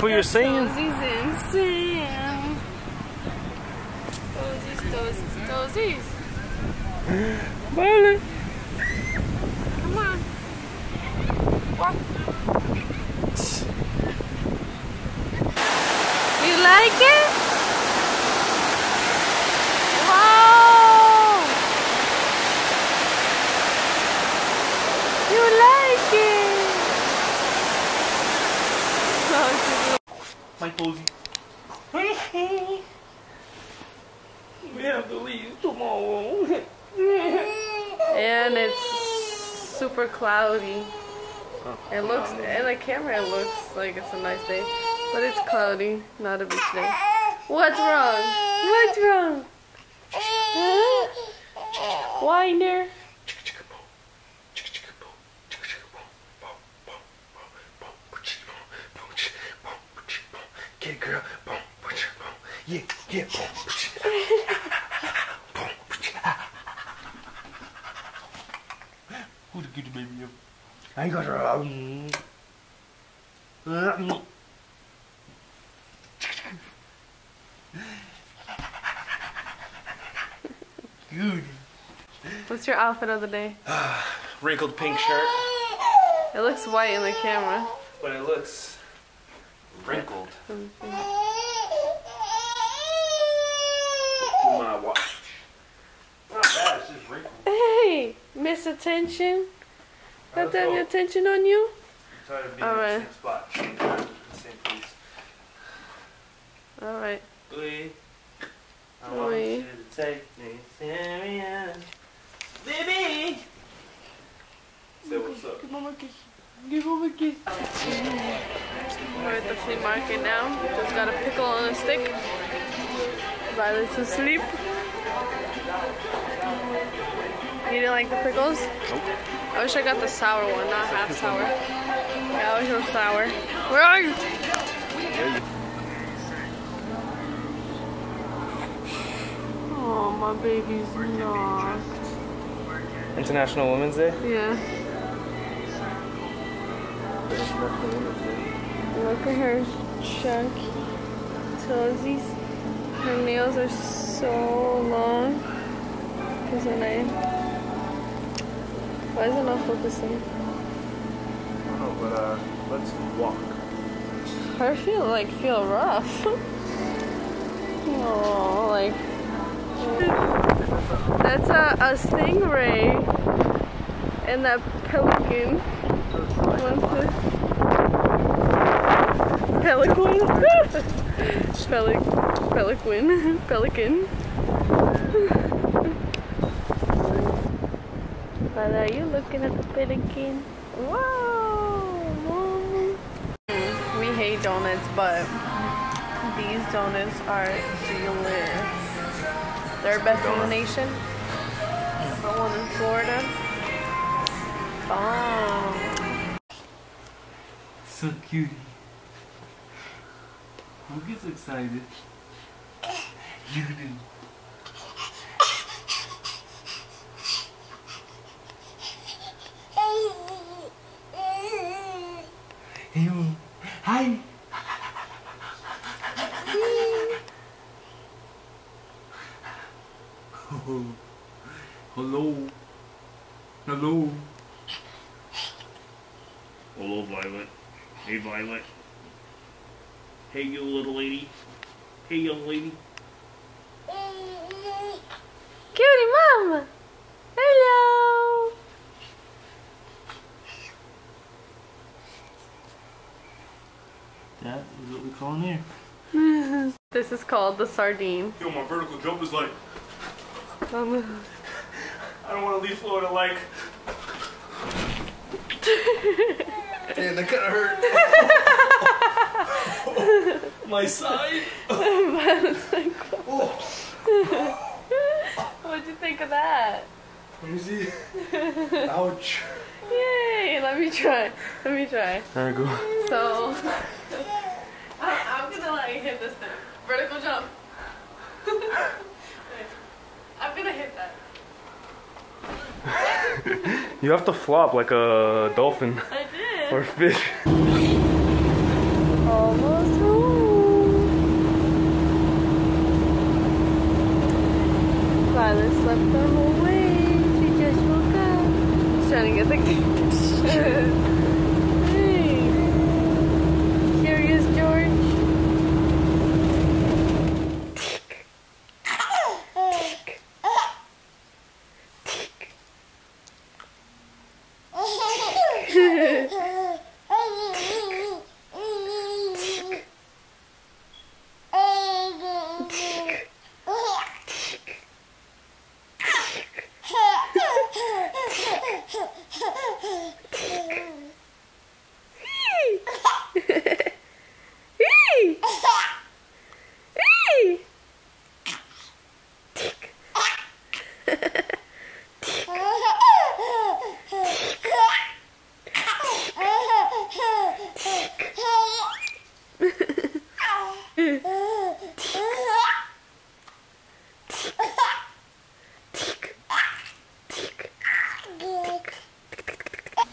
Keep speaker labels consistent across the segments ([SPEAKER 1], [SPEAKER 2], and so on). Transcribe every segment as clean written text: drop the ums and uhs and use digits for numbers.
[SPEAKER 1] what you're saying?
[SPEAKER 2] Toesies and Sam. Toesies.
[SPEAKER 1] Violet.
[SPEAKER 2] Come on. Walk. You like it? Wow! You like it?
[SPEAKER 1] My Toesy. We have to leave tomorrow.
[SPEAKER 2] And it's super cloudy. It looks, in the camera it looks like it's a nice day, but it's cloudy, not a beach day. What's wrong? What's wrong? Huh? Whiner.
[SPEAKER 1] Get it, girl. Yeah, yeah. Who's the good baby? I got her. Good.
[SPEAKER 2] What's your outfit of the day?
[SPEAKER 1] Wrinkled pink shirt.
[SPEAKER 2] It looks white in the camera.
[SPEAKER 1] But it looks wrinkled. My watch. Not bad, it's just wrinkled.
[SPEAKER 2] Hey, miss attention. Got that attention on you?
[SPEAKER 1] I'm tired of being
[SPEAKER 2] All right.
[SPEAKER 1] in the same spot. Same place.
[SPEAKER 2] Alright.
[SPEAKER 1] I want you to take me serious. Baby! Say what's up.
[SPEAKER 2] Give mama a kiss. Give mama a kiss. We're at the flea market now. Just got a pickle on a stick. Violet's asleep. You didn't like the pickles?
[SPEAKER 1] Nope.
[SPEAKER 2] I wish I got the sour one, not half sour. Yeah, I wish it was sour. Where are you? Oh, my baby's knocked.
[SPEAKER 1] International Women's Day?
[SPEAKER 2] Yeah. Look at her chunky toesies. Her nails are so long. Isn't it? Why is it not focusing?
[SPEAKER 1] I don't know, but let's walk.
[SPEAKER 2] Her feel rough. Oh, like that's a stingray and that pelican. Pelican. But are you looking at the pelican? Wow! We hate donuts, but these donuts are delicious. They're best in the nation. Number one in Florida. Bomb.
[SPEAKER 1] So cutie. Who gets excited? You do. Hey, hi. Oh, hello. Hello. Hello, Violet. Hey, Violet. Hey, you little lady. Hey, young lady.
[SPEAKER 2] Cutie mama. Hello.
[SPEAKER 1] That is what we call in here.
[SPEAKER 2] This is called the sardine.
[SPEAKER 1] Yo, my vertical jump is like... I don't want to leave Florida like... Damn, that kind of hurt. My side.
[SPEAKER 2] What'd you think of that?
[SPEAKER 1] Let me see. Ouch.
[SPEAKER 2] Yay! Let me try.
[SPEAKER 1] There we go.
[SPEAKER 2] So, I'm gonna like hit this thing. Vertical jump. I'm gonna hit that.
[SPEAKER 1] You have to flop like a dolphin.
[SPEAKER 2] I did.
[SPEAKER 1] Or a fish.
[SPEAKER 2] Almost Violet slept the whole way. She just woke up. She's trying to get the Hey. Curious George? Tick. Tick. Tick.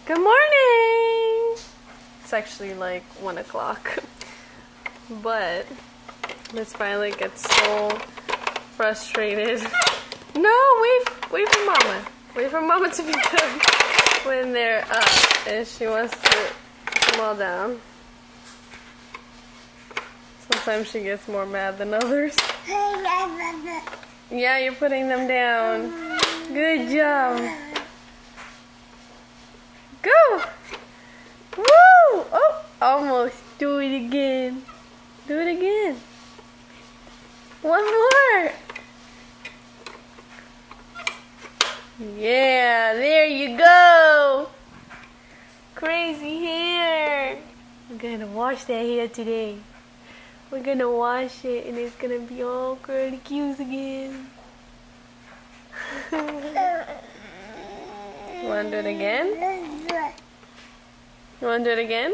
[SPEAKER 2] Good morning! It's actually like 1 o'clock, but Miss Violet gets so frustrated. No, wait for Mama. Wait for Mama to be done when they're up, and she wants to put them all down. Sometimes she gets more mad than others. Yeah, you're putting them down. Good job. Go! Woo! Oh, almost. Do it again. Do it again. One more. Yeah, there you go. Crazy hair. We're gonna wash that hair today. We're gonna wash it and it's gonna be all curly cues again. You wanna do it again? You wanna do it again?